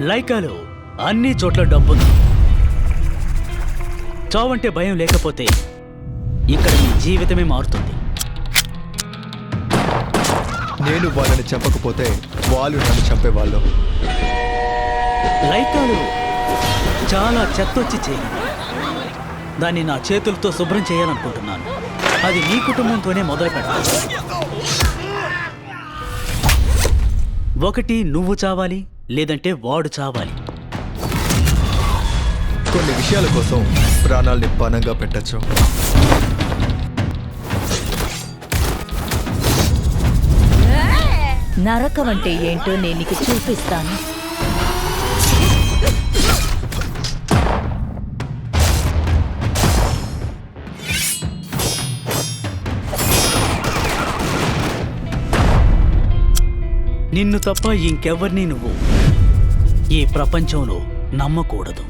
లైకాలో అన్ని చోట్ల డబ్బుంది. చావంటే భయం లేకపోతే ఇక్కడ నీ జీవితమే మారుతుంది. నేను వాళ్ళని చంపకపోతే వాళ్ళు నన్ను చంపేవాళ్ళు. లైకాలో చాలా చెత్తొచ్చి చేరింది. దాన్ని నా చేతులతో శుభ్రం చేయాలనుకుంటున్నాను. అది నీ కుటుంబంతోనే మొదలు పెడతాను. ఒకటి నువ్వు చావాలి, లేదంటే వాడు చావాలి. కొన్ని విషయాల కోసం ప్రాణాల్ని పణంగా పెట్టచ్చు. నరకం అంటే ఏంటో నేను నీకు చూపిస్తాను. నిన్ను తప్ప ఇంకెవ్వరినీ నువ్వు ఈ ప్రపంచంలో నమ్మకూడదు.